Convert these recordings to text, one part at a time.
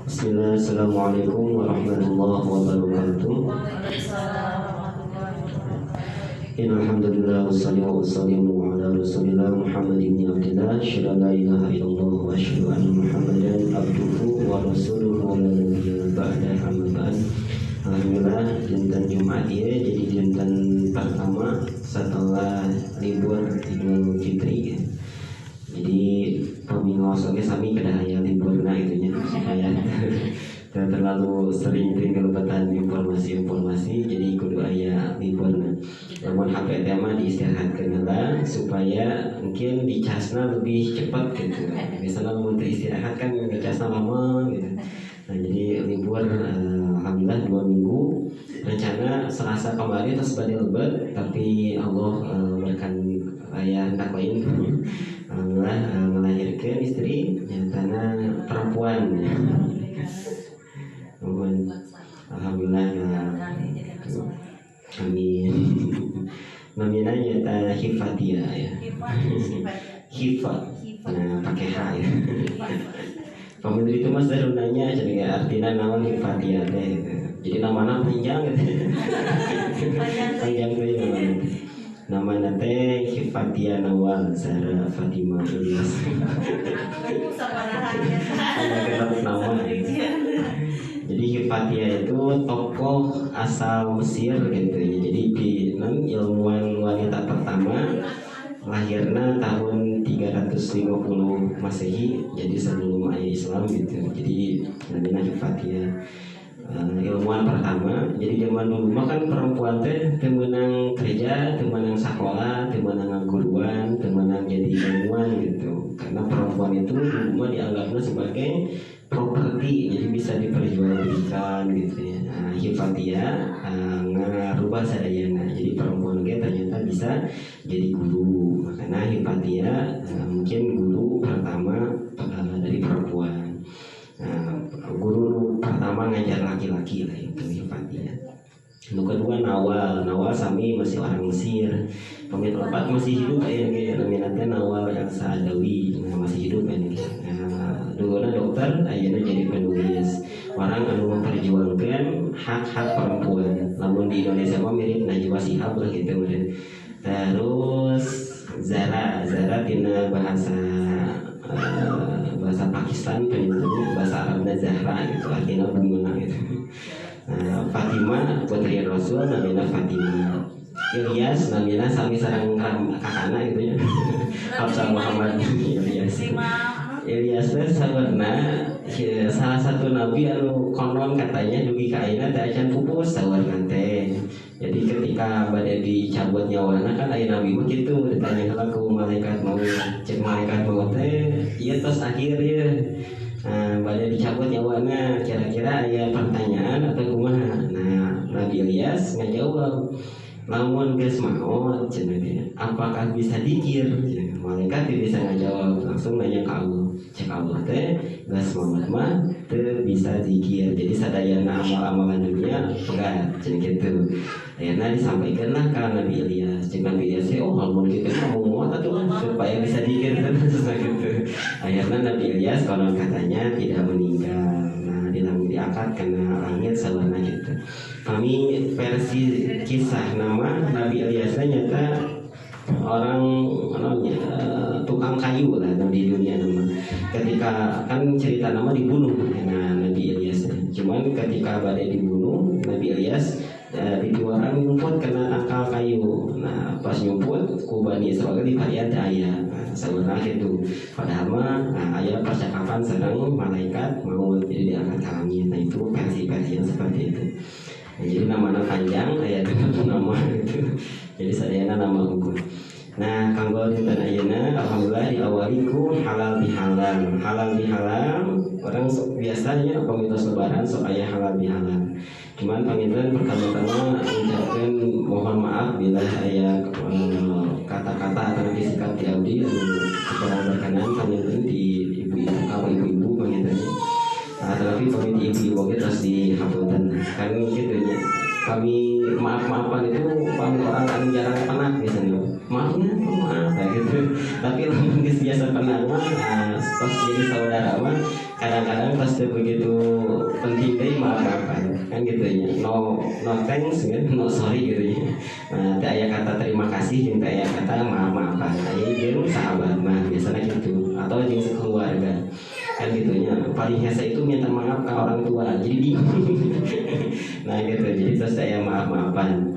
Bismillah, Assalamualaikum warahmatullahi wabarakatuh. Innalhamdulillah wassalatu wassalamu ala rasulillah Muhammad ibn Abdillah asyhadu an la ilaha illallah wa asyhadu anna Muhammadan abduhu wa rasuluhu wa la nabiyya ba'da amma ba'd. Alhamdulillah dinten Jumat ya, jadi dinten pertama setelah libur Idul Fitri ya. Jadi pamingos oke sami kedah aya liburna itunya supaya tidak terlalu sering kelebatan informasi jadi kudu aya liburna. Namun HP tema diistirahatkeun heula supaya mungkin dicasna lebih cepat gitu. Misalnya mau istirahat kan ngecasna lama gitu. Nah jadi libur alhamdulillah 2 minggu. Rencana Selasa kemarin terus badai lebat, tapi Allah berikan aya hendak lain. Alhamdulillah melahirkan istri nyatana perempuan ya. Alhamdulillah amin. Namanya nyata Hifatia ya. Hifat. Nah pakai H ya. Pemilik itu mas dari nanya jadi artinya nama Hifatia teh. Jadi namanya panjang gitu. Panjang tuh ya. Nama nate Hifatia Nawal Zahra Fatimah Ilyas. Nama. Jadi Hifatia itu tokoh asal Mesir gitu. Jadi ilmuwan wanita pertama lahirnya tahun 350 Masehi. Jadi sebelum ayah Islam gitu. Jadi namanya Hifatia. Ilmuwan pertama. Jadi zaman dulu mah kan perempuan teh temenang kerja, temenang sekolah, temenang ngaguruan, temenang jadi ilmuwan gitu. Karena perempuan itu dulu mah dianggapnya sebagai properti, jadi bisa diperjualbelikan gitu ya. Nah, Hifatia ngarubah sadayana. Jadi perempuan ge ternyata bisa jadi guru. Makanya Hifatia mungkin guru pertama dari perempuan. Guru pertama ngajar laki-laki lah itu Hifatia. Yang kedua Nawal sami masih orang Mesir. Pemilik lepat masih hidup ya, namanya Nawal yang Saadawi masih hidup ini. Dulunya dokter, akhirnya jadi penulis. Orang anu memperjuangkan hak-hak perempuan. Namun di Indonesia mah mirip Najwa Shihab lah gitu. Terus Zara tina bahasa Pakistan penyanyi bahasa Arabnya Zahra gitu akhirnya berguna gitu. Fatimah putri Rasul namanya Fatimah. Ilyas namanya sami sareng kakana gitu ya. Abdul Muhammad Ilyas teh sabarna salah satu nabi anu konon katanya dugi ka ayeuna teh acan pupus sawarna teh. Jadi ketika badai dicabut nyawana kan aya nabi mah kitu ditanya heula ku malaikat maut, cek malaikat maut teh ieu tos akhir ya. Badai dicabut nyawana kira-kira aya pertanyaan atau kumaha. Nah, Nabi Ilyas ngajawab, lamun geus maot cenah dia, apakah bisa dikir? Malaikat bisa ngajawab, langsung nanya ke Allah. Cek Allah teh geus maot mah teu bisa zikir. Jadi sadayana amal-amalan dunia pegat cenah kitu. Ayeuna disampaikanlah ka Nabi Ilyas. Cek Nabi Ilyas oh lamun kitu mah muat atuh supaya bisa zikir terus gitu. Akhirnya Nabi Ilyas konon katanya tidak meninggal. Nah, diangkat karena langit sabarna gitu. Kami versi kisah nama Nabi Ilyas nyata orang tukang kayu lah di dunia nama. Ketika kan cerita nama dibunuh nah Nabi Ilyas. Cuman ketika badai dibunuh Nabi Ilyas dikeluarkan nyumput kena tangkal kayu. Nah pas nyumput ku Bani Israil di varian daya sebenarnya itu padahal mah aya percakapan sedang malaikat mau jadi diangkat ke langit. Nah itu versi yang seperti itu. Nah, jadi namanya panjang aya nama itu. Jadi sadayana nama unggul. Nah kanggo dinten ayeuna alhamdulillah diawali ku halal bihalal. Orang biasanya komunitas lebaran sok aya halal bihalal. Cuman panginten pertama-tama ucapkan mohon maaf bila aya kata-kata atau sikap di abdi kurang berkenan panginten di ibu-ibu pangintennya. Tapi pamit ibu-ibu terus dihapunten kan gitu nya. Kami maaf-maafan itu pamit orang yang jarang penak biasanya. maafnya maaf kayak gitu. Tapi lamun geus biasa kenal mah pas jadi saudara mah kadang-kadang pas begitu penting deh maaf-maafan kan gitu ya, no thanks kan, no sorry gitu ya. Nah teh aya kata terima kasih jeung teh aya kata maaf-maafan. Aya jeung sahabat mah biasanya gitu atau jeung sekeluarga kan gitunya. Paling hese itu minta maaf ke orang tua jadi bingung. Nah gitu, jadi terus saya maaf-maafan.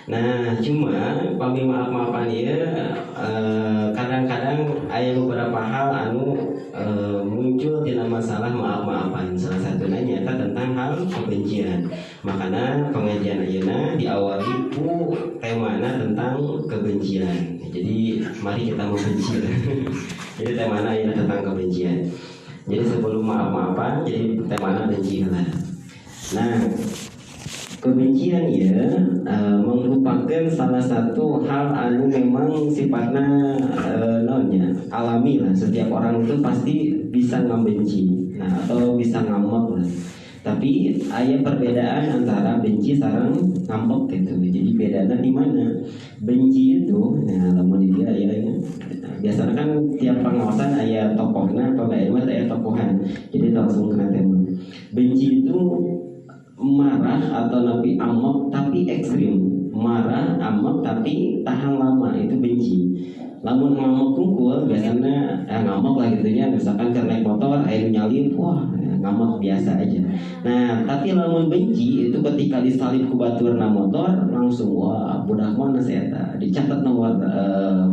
Nah cuma pami maaf-maafan ya kadang-kadang ada beberapa hal anu muncul dalam masalah maaf-maafan. Salah satunya nyata tentang hal kebencian. Makanya pengajian ayeuna diawali ku temana tentang kebencian. Jadi mari kita membenci. Jadi temana ayeuna tentang kebencian. Jadi sebelum maaf-maafan, jadi temana benci lah. Nah kebencian ya merupakan salah satu hal anu memang sifatnya nonnya alami lah. Setiap orang itu pasti bisa ngebenci, nah atau bisa ngambek lah. Tapi ada perbedaan antara benci sareng ngambek gitu. Jadi bedanya di mana? Benci itu, nah lamun dia ya, biasanya kan tiap pengawasan ada tokohnya, pembayaran ada tokohan. Jadi langsung kena tema. Benci itu marah atau nabi amok tapi ekstrim, marah amok tapi tahan lama, itu benci. Lamun ngamuk kumpul biasanya ngamuk lah gitunya, misalkan karena motor air nyalip, wah ngamuk biasa aja. Nah tapi lamun benci itu ketika disalip ku baturna motor langsung wah budak mana saya dicatat nomor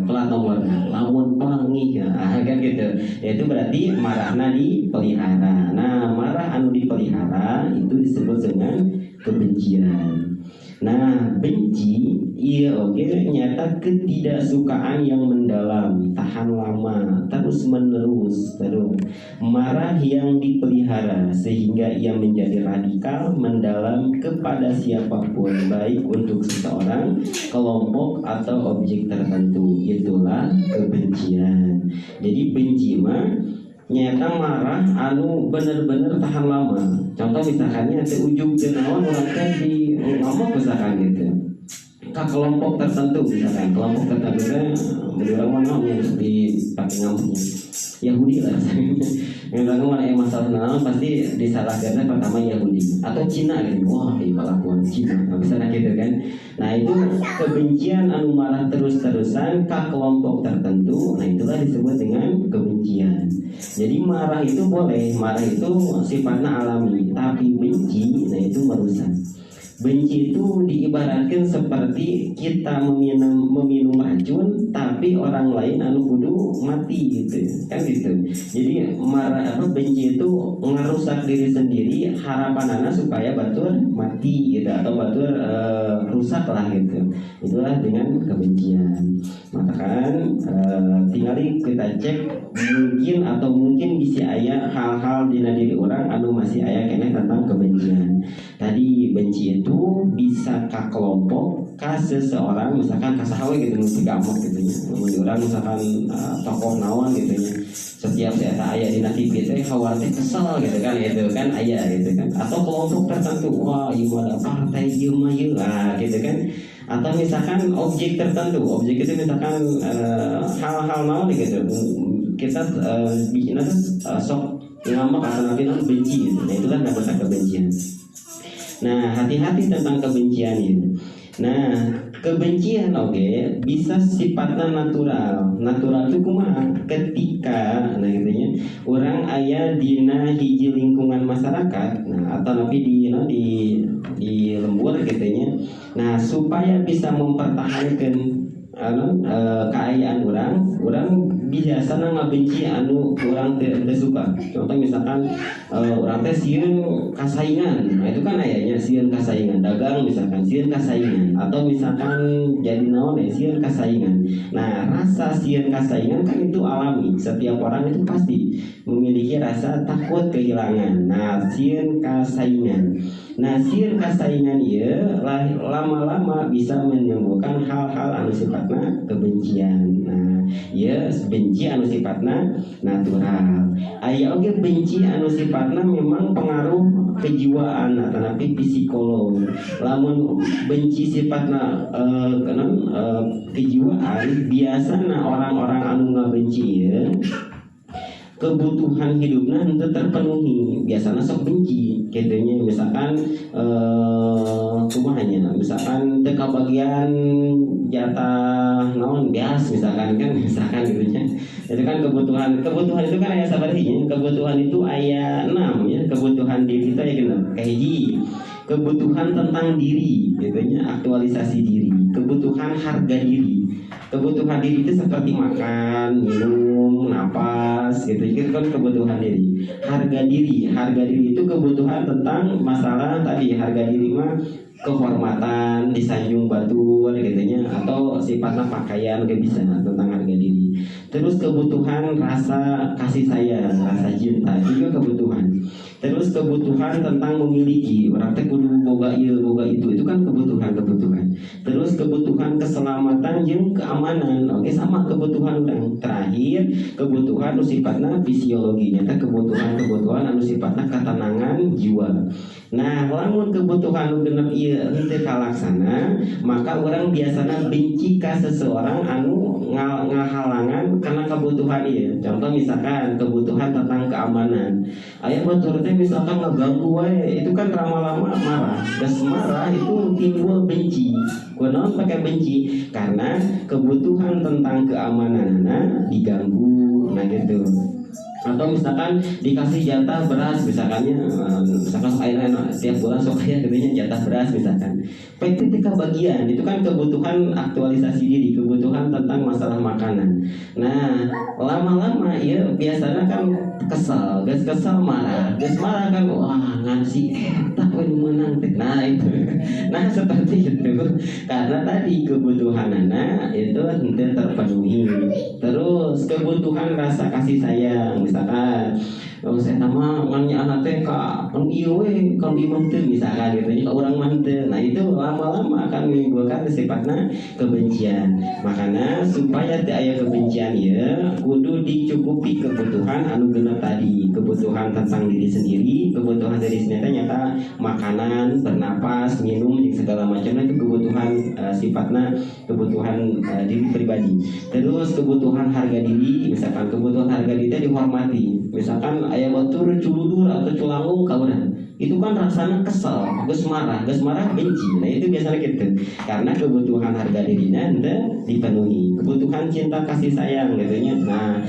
plat nomornya, lamun panggih ya kan gitu. Ya, itu berarti marahna dipelihara. Nah marah anu dipelihara itu disebut dengan kebencian. Nah benci iya oke nyata ketidaksukaan yang mendalam, tahan lama, terus menerus, terus marah yang dipelihara sehingga ia menjadi radikal, mendalam kepada siapapun, baik untuk seseorang, kelompok atau objek tertentu. Itulah kebencian. Jadi benci mah nyata marah anu bener-bener tahan lama. Contoh misalkannya ujung kenaon orang di ngomong misalkan gitu ke kelompok tertentu, misalkan kelompok tertentu menurut mana yang dipakai ngomongnya Yahudi lah. Yang mana yang masalah naon pasti disalahkan pertama Yahudi atau Cina gitu. Wah ini kelakuan Cina, misalnya gitu kan. Nah itu kebencian anu marah terus-terusan ke kelompok tertentu. Nah itulah disebut dengan kebencian. Jadi marah itu boleh, marah itu sifatnya alami, tapi benci, nah itu merusak. Benci itu diibaratkan seperti kita meminum racun, tapi orang lain anu kudu mati gitu, kan gitu. Jadi marah benci itu ngerusak diri sendiri, harapanana supaya batur mati gitu atau batur rusak lah gitu. Itulah dengan kebencian. Maka kan tinggal kita cek mungkin bisa aya hal-hal di diri orang anu masih aya kene tentang kebencian. Tadi benci itu bisa ke kelompok, ke seseorang, misalkan ke sahawe gitu, mesti gampang gitu ya. Orang misalkan tokoh nawan gitu ya. Setiap saya ayah di TV itu khawatir kesel gitu kan ayah gitu kan. Atau kelompok tertentu, wah gimana partai gimana gitu kan. Atau misalkan objek tertentu, objek itu misalkan hal-hal nawan gitu. Kita bikin sok ngambek atau nanti benci gitu. Nah itulah namanya kebencian. Nah hati-hati tentang kebencian ini. Nah kebencian bisa sifatnya natural. Natural itu kumaha? Ketika nah orang aya dina hiji lingkungan masyarakat, nah atau nabi di lembur gitunya. Nah supaya bisa mempertahankan keayaan orang biasanya ngabenci anu orang tidak suka. Contoh misalkan orang teh sieun kasaingan, nah itu kan ayahnya sieun kasaingan dagang misalkan sieun kasaingan, atau misalkan jadi naon sieun kasaingan. Nah rasa sieun kasaingan kan itu alami, setiap orang itu pasti memiliki rasa takut kehilangan. Nah sieun kasaingan. Nah sieun kasaingan ieu lama-lama bisa menimbulkan hal-hal anu sifatna kebencian. Nah ya benci anu sifatna natural. Aya oge benci anu sifatna memang pengaruh kejiwaan atau napi psikolog. Lamun benci sifatna kejiwaan, biasana orang-orang anu ngabenci ya kebutuhan hidupnya itu terpenuhi, biasanya sok benci katanya, misalkan kumahanya misalkan teka bagian jatah naon bias misalkan kan, misalkan gitu nya. Itu kan kebutuhan itu kan aya sabaraha, kebutuhan itu aya 6 ya. Kebutuhan diri itu aya genep. Kahiji kebutuhan tentang diri gitu nya, aktualisasi diri. Kebutuhan harga diri. Kebutuhan diri itu seperti makan, minum, napas gitu. Itu kan kebutuhan diri. Harga diri itu kebutuhan tentang masalah tadi. Harga diri mah kehormatan, disanjung batur gitunya, atau sifatnya pakaian gak bisa, tentang harga diri. Terus kebutuhan rasa kasih sayang, rasa cinta juga kebutuhan. Terus kebutuhan tentang memiliki, orang teh kudu boga ieu boga itu kan kebutuhan. Terus kebutuhan keselamatan jeung keamanan, oke sama kebutuhan orang. Terakhir kebutuhan anu sifatna fisiologinya, teh kebutuhan anu sifatna ketenangan jiwa. Nah, lamun kebutuhan anu genep ieu henteu kalaksana, maka orang biasanya benci ka seseorang anu ngahalangan karena kebutuhan ieu. Contoh misalkan kebutuhan tentang keamanan. Aya batur teh misalkan ngeganggu wae, itu kan lama-lama marah. Gas marah itu timbul benci. Kunaon pakai benci? Karena kebutuhan tentang keamananna diganggu, nah gitu. Atau misalkan dikasih jatah beras misalkannya, misalkan tiap bulan sok aya geunya jatah beras misalkan. Ketika bagian itu kan kebutuhan aktualisasi diri, kebutuhan tentang masalah makanan. Nah, lama-lama ya biasanya kan kesal marah kan, wah ngasih tak menang teh. Nah itu. Nah seperti itu. Karena tadi kebutuhan anak itu tidak terpenuhi. Terus kebutuhan rasa kasih sayang, misalkan saya nama nanya anak teh ka kan ieu we kan ieu teh misalkan gitu nya urang mah teu. Nah itu lama-lama akan menimbulkan sifatna kebencian. Makanya supaya teu aya kebencian ya kudu dicukupi kebutuhan anu genep tadi. Kebutuhan tentang diri sendiri, kebutuhan diri sendiri nyata makanan, bernapas, minum dan segala macam itu kebutuhan sifatna kebutuhan diri pribadi. Terus kebutuhan harga diri, misalkan kebutuhan harga diri dihormati. Misalkan aya batur culudur atau culangung ka urang, itu kan rasanya kesel, geus marah benci. Nah itu biasanya gitu, karena kebutuhan harga dirinya henteu dipenuhi. Kebutuhan cinta kasih sayang gitunya. Nah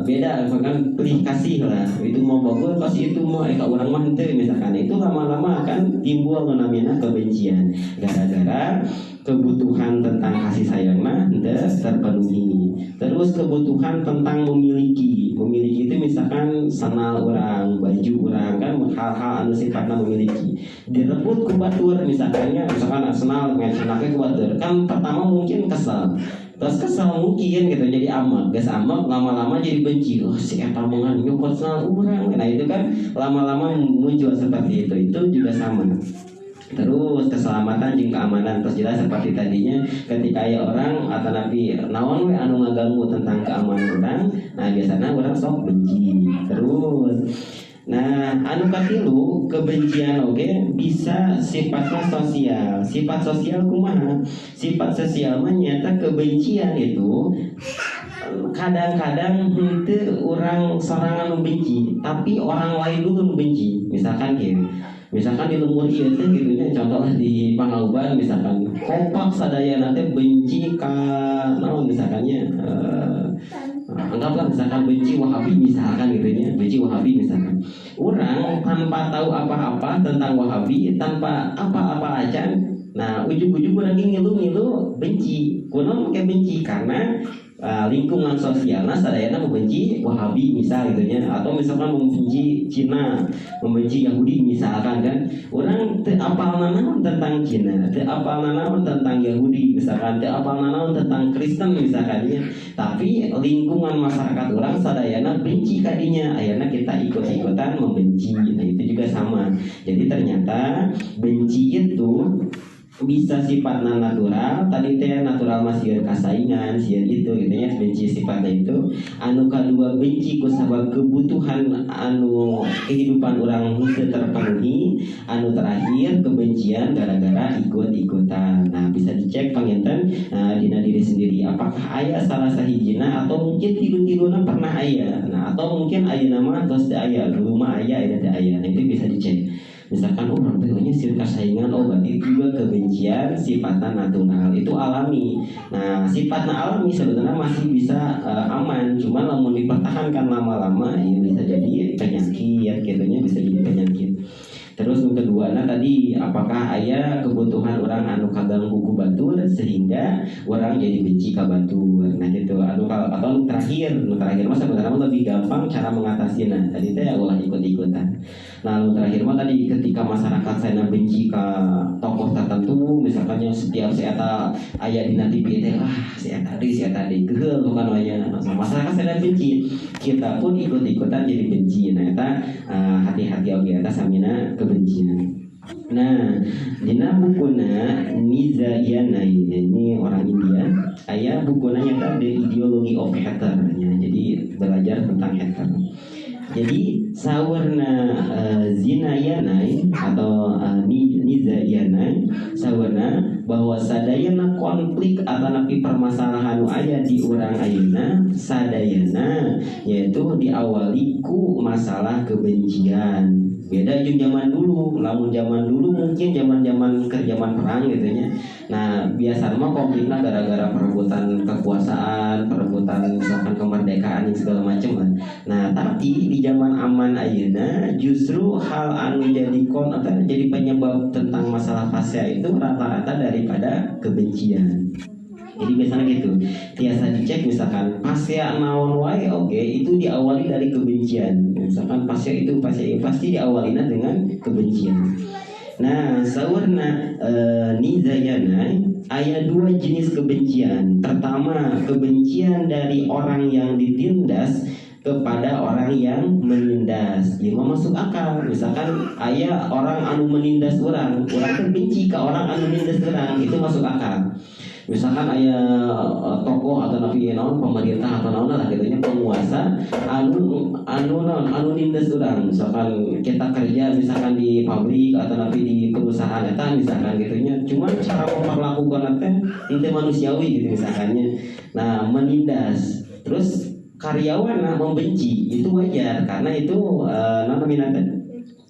beda kan pilih kasih lah, itu mau bagus pasti itu mau ka urang mah henteu misalkan. Itu lama-lama akan timbul namanya kebencian gara-gara kebutuhan tentang kasih sayang henteu terpenuhi. Terus kebutuhan tentang memiliki itu misalkan senal orang, baju orang kan, hal-hal anu sifatna memiliki direbut ku batur misalkan senal ngecenake ku batur kan, pertama mungkin kesal, terus kesal mungkin gitu jadi amak, gas amak lama-lama jadi benci. Oh si eta mangan nyokot senal urang. Nah itu kan lama-lama muncul seperti itu juga sama. Terus keselamatan jeung keamanan, terus jelas seperti tadinya ketika ya orang atau nabi naon we anu ngaganggu tentang keamanan orang, nah biasanya orang sok benci. Terus nah anu katilu kebencian bisa sifatnya sosial. Sifat sosial kumaha? Sifat sosial mah nyata kebencian itu kadang-kadang henteu orang sorangan membenci, tapi orang lain dulu membenci. Misalkan di lembur ieu teh gitu nya, contoh di Pangauban misalkan kompak sadayana teh benci ka naon misalkannya anggaplah misalkan benci Wahabi misalkan gitu nya, benci Wahabi misalkan. Orang tanpa tahu apa-apa tentang Wahabi, tanpa apa-apa aja, nah ujug-ujug orang ngilu-ngilu benci. Kunaon make benci? Karena lingkungan sosialnya sadayana membenci Wahabi misal gitu nya, atau misalkan membenci Cina, membenci Yahudi misalkan kan. Orang teu apal nanaon tentang Cina, teu apal nanaon tentang Yahudi misalkan, teu apal nanaon tentang Kristen misalkan ya. Tapi lingkungan masyarakat orang sadayana benci kadinya, ayeuna kita ikut-ikutan membenci. Nah itu juga sama. Jadi ternyata benci itu bisa sifatnya natural tadi teh natural masih kasaingan sieun itu gitu nya benci sifatnya itu anu kadua benci ku sabab kebutuhan anu kehidupan orang teu terpenuhi anu terakhir kebencian gara-gara ikut-ikutan. Nah bisa dicek panginten dina diri sendiri apakah aya salah sahijina atau mungkin tilu-tiluna pernah aya nah atau mungkin ayeuna mah tos teu aya dulu mah aya aya teu aya. Nah itu bisa dicek misalkan orang tuhnya sirka saingan berarti itu juga kebencian sifatnya natural itu alami. Nah sifatnya alami sebenarnya masih bisa aman cuma namun dipertahankan lama-lama ya bisa jadi penyakit gitunya bisa jadi penyakit. Terus yang kedua tadi apakah aya kebutuhan orang anu kaganggu ku batur sehingga orang jadi benci ka batur. Nah gitu atau terakhir mah sebenarnya lebih gampang cara mengatasinya tadi teh ulah ikut-ikutan. Nah terakhir mah tadi ketika masyarakat saya benci ka tokoh tertentu misalkan yang setiap saya aya di TV teh saya tadi geul bukan wanya masyarakat saya benci kita pun ikut-ikutan jadi benci. Nah eta hati-hati oge eta samina kebencian. Nah, dina bukuna Nizayana ini orang India, aya bukuna nyata The Ideology of Hater ya. Jadi belajar tentang hater. Jadi sawarna Zinayanai atau Nizayanai sawarna bahwa sadayana konflik atau napi permasalahan aya di urang ayeuna sadayana yaitu diawali ku masalah kebencian. Beda jeung zaman dulu, lamun zaman dulu mungkin zaman perang gitu nya. Nah, biasa mah konfliknya gara-gara perebutan kekuasaan, perebutan misalkan kemerdekaan dan segala macam lah. Nah, tapi di zaman aman ayeuna justru hal anu jadi penyebab tentang masalah fasya itu rata-rata daripada kebencian. Jadi biasanya gitu, biasa dicek misalkan pasya naon wae itu diawali dari kebencian. Misalkan pasya itu pasti diawalinya dengan kebencian. Nah, sawarna Nizayana aya dua jenis kebencian. Pertama, kebencian dari orang yang ditindas kepada orang yang menindas. Ya masuk akal. Misalkan aya orang anu menindas orang benci ke orang anu menindas orang, itu masuk akal. Misalkan aya tokoh atau nabi naon pemerintah atau naon lah gitunya penguasa anu nindas urang. Misalkan kita kerja misalkan di pabrik atau nabi di perusahaan eta misalkan gitunya cuma cara memperlakukan teh teu manusiawi gitu misalkannya. Nah, menindas terus karyawan membenci itu wajar karena itu namanya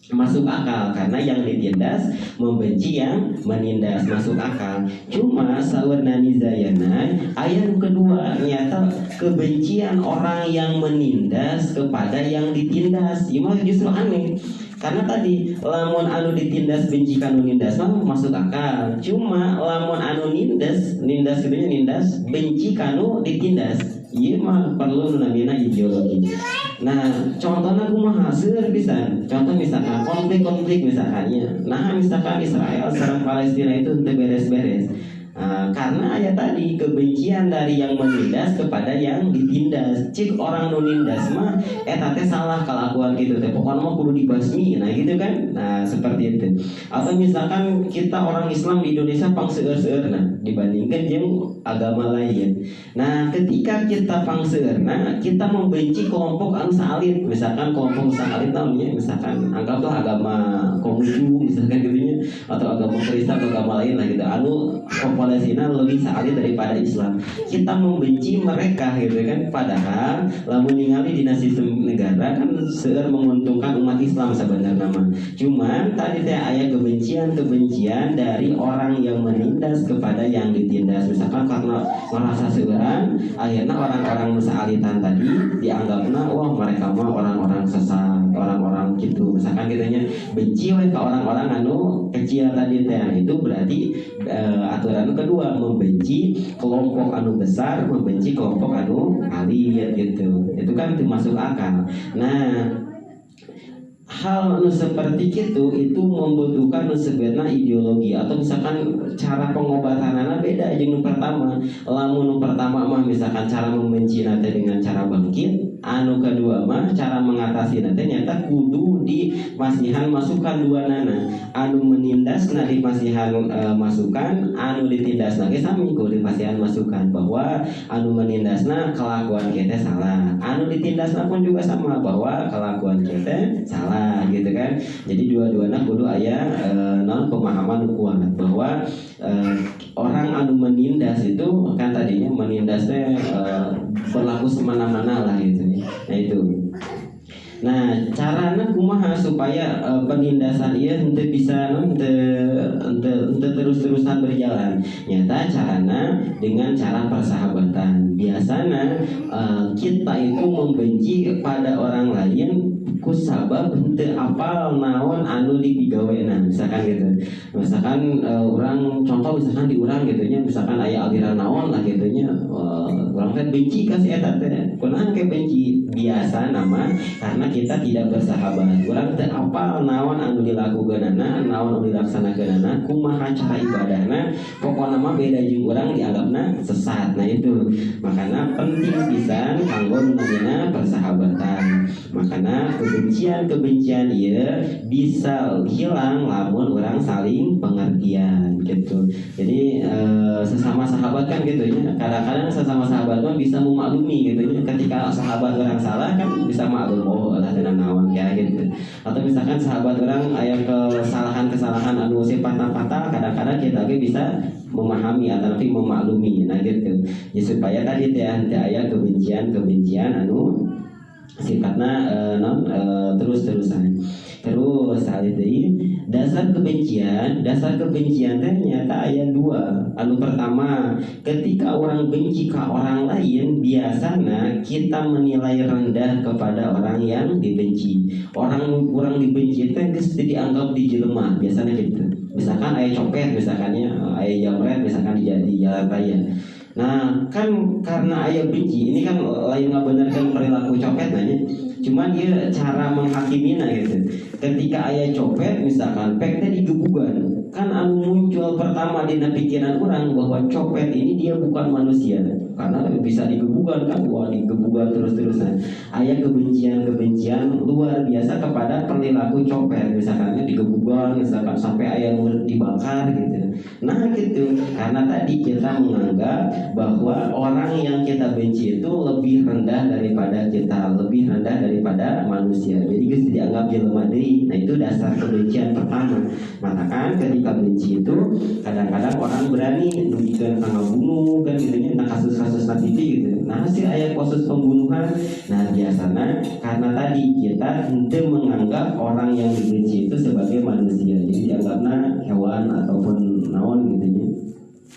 masuk akal karena yang ditindas membenci yang menindas masuk akal. Cuma sawarna Nizayana ayat kedua nyata kebencian orang yang menindas kepada yang ditindas ini justru aneh karena tadi lamun anu ditindas benci kanu nindas mah masuk akal. Cuma lamun anu nindas gitunya nindas benci kanu ditindas ieu mah perlu namina ideologi. Nah, contohnya kumaha seueur pisan. Contoh misalkan konflik misalkannya. Nah, misalkan Israel sareng Palestina itu teu beres-beres. Karena ayat tadi kebencian dari yang menindas kepada yang ditindas. Cik orang nu nindas mah eta teh salah kalakuan gitu teh. Pokona mah kudu dibasmi. Nah, gitu kan? Nah, seperti itu. Atau misalkan kita orang Islam di Indonesia pangseueur-seueurna dibandingkan jeung agama lain. Nah, ketika kita pangseueurna, kita membenci kelompok anu salit. Misalkan kelompok salit namanya misalkan anggaplah agama Konghucu misalkan gitunya atau agama Kristen atau agama lain lah gitu. Anu Palestina lebih salit daripada Islam. Kita membenci mereka gitu kan. Padahal lamun ningali dina sistem negara kan seueur menguntungkan umat Islam sebenarnya mah. Cuman tadi teh aya kebencian dari orang yang menindas kepada yang ditindas. Misalkan karena merasa seueuran, akhirnya orang-orang musa'alitan tadi dianggapna wah mereka mah orang-orang sesat, orang-orang gitu. Misalkan kitanya benci we ke orang-orang anu kecil tadi teh. Itu berarti aturan kedua membenci kelompok anu besar, membenci kelompok anu alit gitu. Itu kan masuk akal. Nah, hal seperti itu membutuhkan sebenarnya ideologi atau misalkan cara pengobatanana beda jeung nu pertama. Lamun nu pertama mah misalkan cara membenci nanti dengan cara bangkit, anu kedua mah cara mengatasi nanti nyata kudu di masihan masukan dua nana anu menindas nah di masihan masukan anu ditindas nah sami kudu di masihan masukan bahwa anu menindasna kelakuan kita salah anu ditindasna pun juga sama bahwa kelakuan kita salah gitu kan. Jadi dua-duanya kudu aya non pemahaman kuat bahwa orang anu menindas itu kan tadinya menindasnya berlaku semena-mena lah gitu. Nah itu. Nah caranya kumaha supaya penindasan ieu henteu bisa henteu terus-terusan berjalan. Nyata carana dengan cara persahabatan. Biasana kita itu membenci pada orang lain kusabab henteu apal naon anu digawena misalkan gitu. Misalkan orang contoh misalkan di urang gitu nya misalkan aya aliran naon lah gitu nya urang teh benci ka si eta teh. Kunaon ke benci? Biasa nama karena kita tidak bersahabat. Urang teu apal naon anu dilakukeunana, naon anu dilaksanakeunana, kumaha cara ibadahna, pokona mah beda jeung urang dianggapna sesat. Nah itu. Makanya penting pisan kanggo namina persahabatan. Makanya kebencian ya bisa hilang lamun orang saling pengertian gitu. Jadi sesama sahabat kan gitu ya. Kadang-kadang sesama sahabat mah bisa memaklumi gitu ya. Ketika sahabat orang salah kan bisa maklum oh lah dengan naon ya gitu. Atau misalkan sahabat orang aya kesalahan anu sifatna fatal kadang-kadang kita ge bisa memahami atau nanti memaklumi nah gitu. Ya supaya tadi teh aya kebencian anu sifatnya terus-terusan. Terus hal itu dasar kebencian ternyata ayat 2. Anu pertama, ketika orang benci ke orang lain, biasanya kita menilai rendah kepada orang yang dibenci. Orang dibenci itu geus dianggap dijelema, biasanya gitu. Misalkan ayat copet, misalkannya ayat jamret, misalkan di jalan raya. Nah kan karena ayah benci ini kan lain ngabenerkeun perilaku copet nanya. Cuma dia cara menghakiminya gitu. Ketika ayah copet misalkan pek teh digebugan, kan anu muncul pertama di pikiran orang bahwa copet ini dia bukan manusia. Karena bisa digebugan kan, wah digebugan terus-terusan. Ayah kebencian luar biasa kepada perilaku copet, misalkan digebugan, misalkan sampai ayah dibakar gitu. Nah gitu, karena tadi kita menganggap bahwa orang yang kita benci itu lebih rendah daripada kita, lebih rendah daripada manusia. Jadi geus dianggap jelema deui. Nah itu dasar kebencian pertama. Maka ketika benci itu kadang-kadang orang berani nunjukkeun tanggal bunuh kan gitu nya kasus TV gitu. Nah hasil ayat kasus pembunuhan. Nah biasanya karena tadi kita henteu menganggap orang yang dibenci itu sebagai manusia. Jadi dianggapnya hewan ataupun naon gitu ya.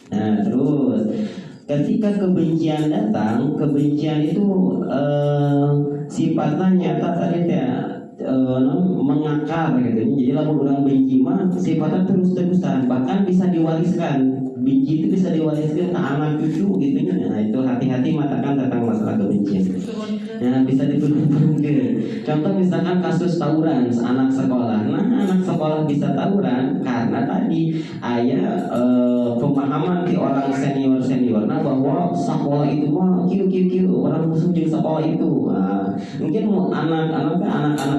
Nah terus ketika kebencian datang, kebencian itu sifatnya nyata tadi mengakar gitu. Jadi lamun orang benci mah sifatnya terus-terusan, bahkan bisa diwariskan. Benci itu bisa diwariskan ke anak cucu gitu ya. Nah itu hati-hati matakan tentang masalah kebencian. Nah bisa diturunkan. Contoh misalkan kasus tawuran anak sekolah. Nah anak sekolah bisa tawuran karena tadi ayah pemahaman di orang senior. Nah bahwa sekolah itu mah kiu orang musuh di sekolah itu. Nah, mungkin anak-anak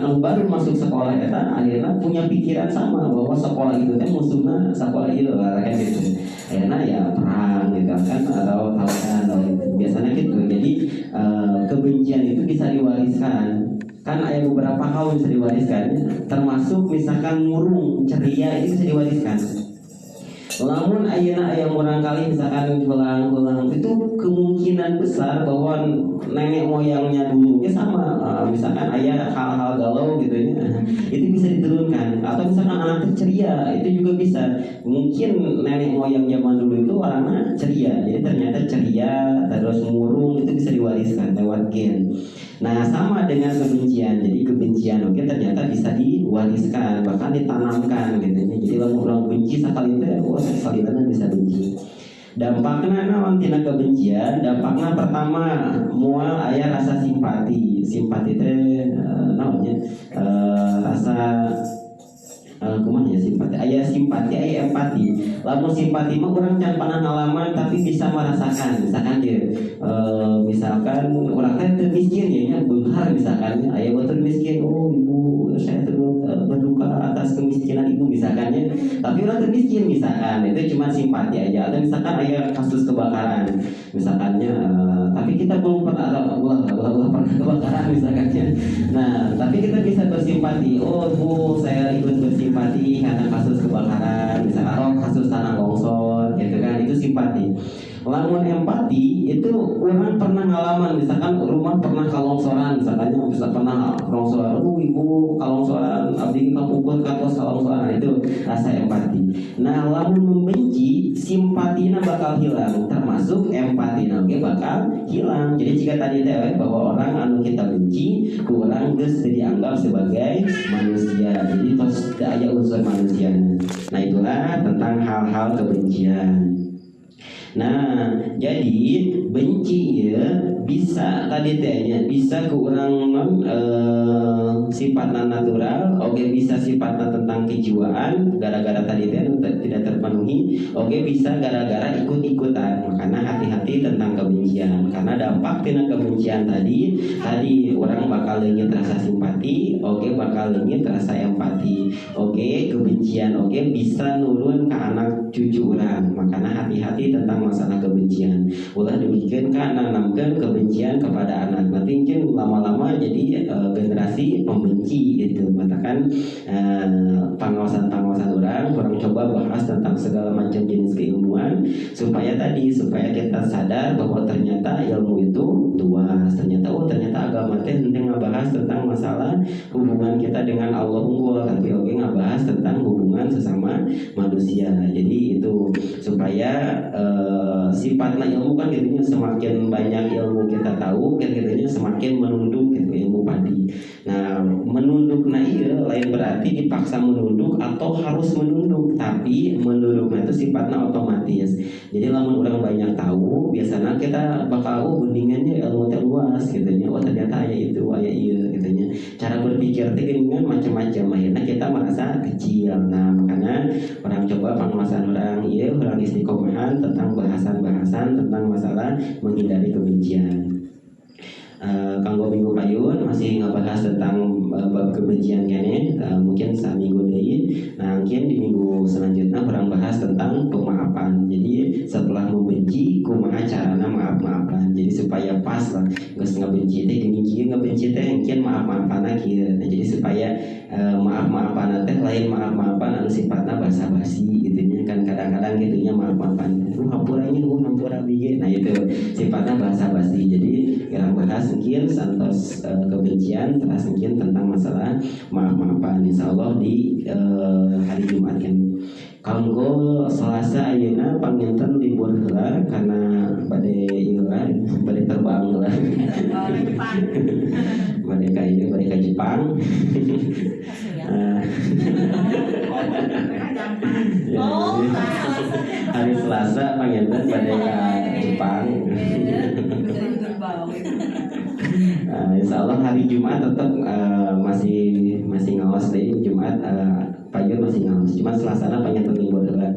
yang baru masuk sekolah itu akhirnya punya pikiran sama bahwa sekolah itu kan musuhnya sekolah itu kan gitu. Akhirnya ya perang gitu kan atau tawuran atau biasanya gitu. Jadi kebencian itu bisa diwariskan. Kan ada beberapa hal bisa diwariskan, termasuk misalkan murung, ceria itu bisa diwariskan. Lamun ayeuna aya murang kali misalkan ulang itu kemungkinan besar bahwa nenek moyangnya dulu sama misalkan aya hal-hal galau gitu ya. Itu bisa diturunkan atau misalkan anak ceria itu juga bisa. Mungkin nenek moyang zaman dulu itu orangnya ceria. Jadi ternyata ceria terus murung itu bisa diwariskan lewat gen. Nah sama dengan kebencian. Jadi kebencian ternyata bisa diwariskan bahkan ditanamkan gitu. Jadi lamun orang benci sekali itu salibana bisa benci. Dampaknya naon tina kebencian? Dampaknya pertama moal aya rasa simpati. Simpati teh naonnya rasa kumaha ya simpati. Aya simpati aya empati. Lamun simpati mah urang can pernah ngalaman tapi bisa merasakan. Misalkan dia misalkan orang teh miskin ya beunghar misalkan aya betul miskin, oh ibu saya turut berduka atas kemiskinan ibu misalkan ya. Tapi orang teh miskin misalkan itu cuma simpati aja. Atau misalkan aya kasus kebakaran misalkannya tapi kita belum pernah pernah kebakaran misalkannya. Nah, tapi kita bisa bersimpati. Oh, Bu, saya ikut bersimpati karena kasus kebakaran, misalkan kasus tanah longsor, gitu kan? Itu simpati. Lamun empati itu orang pernah ngalaman, misalkan rumah pernah kalongsoran, misalkannya bisa pernah longsoran, ibu kalongsoran, abdi kapungkur katos kalongsoran, itu rasa empati. Nah, lamun membenci, simpatinya bakal hilang, termasuk empatinya bakal hilang. Jadi jika tadi teh bahwa orang anu kita benci, kurang geus dianggap sebagai manusia. Jadi tos ada unsur manusianya. Nah, itulah tentang hal-hal kebencian. Nah, jadi benci ya bisa tadi tehnya bisa ke orang sifatnya natural, oke bisa sifatnya tentang kejiwaan gara-gara tadi teh tidak terpenuhi, oke bisa gara-gara ikut-ikutan. Makanya hati-hati tentang kebencian karena dampak tina kebencian tadi orang bakal leungit rasa simpati, oke bakal leungit rasa empati, oke kebencian oke bisa nurun ke anak cucu orang. Makanya hati-hati tentang masalah kebencian. Ulah dibikin kan nanamkan kebencian kepada anak. Nanti mungkin lama-lama jadi generasi pembenci gitu. Matakan pengawasan orang coba bahas tentang segala macam jenis keilmuan supaya kita sadar bahwa ternyata ilmu itu luas. Ternyata agama teh penting ngebahas tentang masalah hubungan kita dengan Allah unggul, tapi oke ngebahas tentang hubungan sesama manusia. Jadi itu supaya sifatnya ilmu kan gitunya semakin banyak ilmu kita tahu kan gitunya semakin menunduk gitu ilmu padi. Nah menunduk lain berarti dipaksa menunduk atau harus menunduk, tapi menunduknya itu sifatnya otomatis. Jadi lamun orang banyak tahu biasanya kita bakal gendingannya ilmu luas gitunya. Oh ternyata aya itu aya ieu gitunya. Cara berpikir teh geuningan macam-macam akhirnya kita merasa kecil. Nah makanya orang coba penguasaan orang istiqomahan tentang bahasan-bahasan tentang masalah menghindari kebencian. Kanggo minggu payun masih ngebahas tentang bab kebencian kene, mungkin saminggu deui. Nah mungkin di minggu selanjutnya orang bahas tentang pemaafan. Jadi setelah membenci kumaha carana maaf-maafan. Jadi supaya pas lah geus ngabenci teh geuning ngabenci teh mungkin maaf-maafan kieu. Nah jadi supaya maaf-maafan teh lain maaf-maafan anu sifatna basa-basi gitu nya kan kadang-kadang gitunya maaf-maafan. Hampura bieu. Nah itu sifatnya basa-basi. Jadi yang bahas mungkin santos kebencian terus mungkin tentang masalah maaf-maafan insyaallah di hari Jumat ini. Kanggo Selasa ayeuna panginten libur heula karena bade terbang heula. Bade ka Jepang. Hari Selasa panginten bade ka Jepang. Insya Allah hari Jumat tetap masih ngawas deh Jumat pagi masih ngawas. Cuma Selasana panginten libur heula.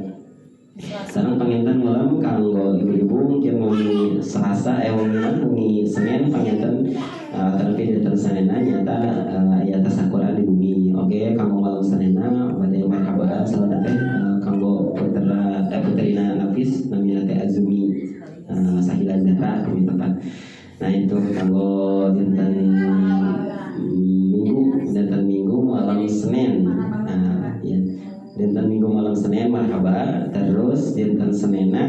Sareng panginten malam kanggo ibu-ibu mungkin wengi Selasa wengi Senin panginten tapi dinten Senena nyata aya tasyakuran di bumi. Oke, kanggo malam Senena bade marhaba salat teh kanggo putrina Nafis namina teh Azumi Sahila Zahra kami tempat. Nah itu kanggo dinten Minggu malam Senin. Nah ya dinten Minggu malam Senin marhaba, terus dinten Senena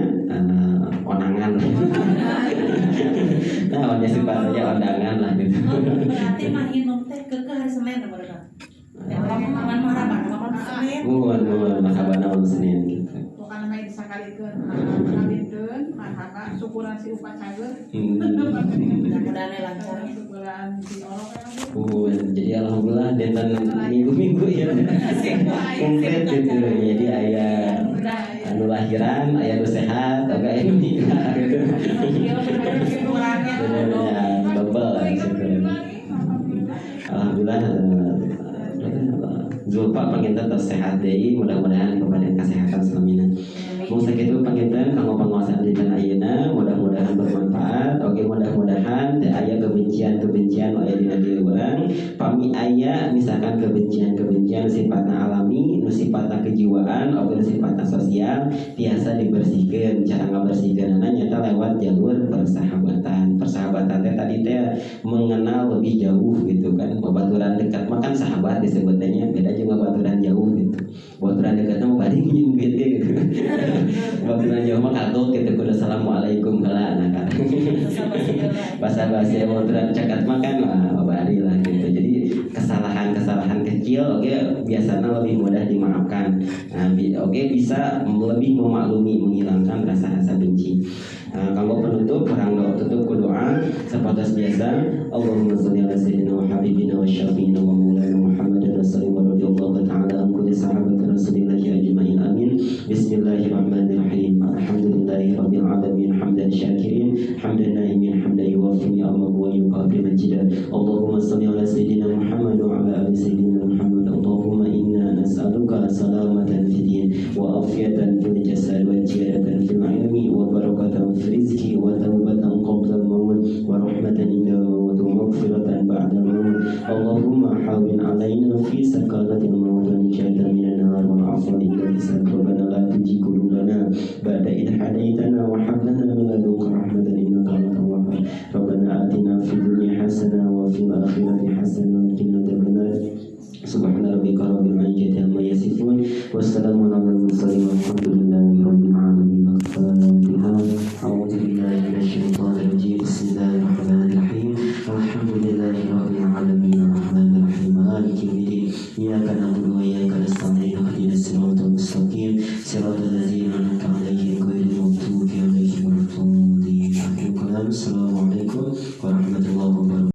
onangan. Nah warna sifatnya ondangan lah gitu. Berarti mah inum teh ke hari Senin berarti. Makan marhaba malam Senin. Mohon marhaba malam Senin gitu. Bukan main sakalikeun, dinten marhaba syukuran si upacara. Mudah-mudahan lancar. Syukuran si orang. Jadi alhamdulillah dinten minggu ya. Komplit gitu. Jadi aya anu lahiran, aya nu sehat, oke aya nu nikah gitu. Bebel alhamdulillah Zulfa pengen tetap sehat deui mudah-mudahan badan kesehatan selaminan. Mau sakitu panginten kanggo penguasaan dinten ayeuna mudah-mudahan bermanfaat. Oke, mudah-mudahan teu aya kebencian-kebencian nu aya dina diri urang. Pami aya misalkan kebencian-kebencian sifatna alami, nu sifatna kejiwaan, oge nu sifatna sosial tiasa dibersihkeun. Cara ngabersihkeunna nyata lewat jalur persahabatan. Persahabatan teh tadi teh mengenal lebih jauh gitu kan. Babaturan dekat mah kan sahabat disebutnya, beda jeung babaturan jauh gitu. Babaturan dekat mah bari nyin duit gitu. Babaturan jauh mah kagok gitu kudu assalamualaikum heula nah kan. Basa-basi babaturan cakat mah kan bari lah gitu. Jadi kesalahan-kesalahan kecil biasanya lebih mudah dimaafkan. Bisa lebih memaklumi, menghilangkan rasa-rasa benci. Kanggo penutup orang tutup ku doa sepatas biasa. Allahumma shalli ala sayyidina wa habibina wa syafiina wa maulana Muhammadin sallallahu radhiyallahu ta'ala an kulli sahabati rasulillahi ajma'in amin. Bismillahirrahmanirrahim. Alhamdulillahi rabbil alamin hamdan syakirin hamdan naimin hamdan yuwafi ni'amahu wa yuqafi majidah. Allahumma shalli ala sayyidina Muhammad wa ala ali sayyidina Muhammad. Allahumma inna nas'aluka salamatan fid din wa afiyatan fil jasad wa ziyadatan fil ilmi wa barakatan fil rizqi wa tawbatan qabla al-maut wa rahmatan inda al-maut wa maghfiratan ba'da al-maut. Allahumma hawwin alaina fi sakalatil maut wa nijatan minan nar wa afwan ila hisab. Rabbana la tujigh qulubana ba'da idh hadaitana wa hab lana min ladunka rahmatan innaka antal wahhab. Rabbana atina fid dunya hasanah wa fil akhirati hasanah wa qina adzabannar. Subhana rabbika rabbil izzati amma yasifun wassalamun alal mursalin walhamdulillah.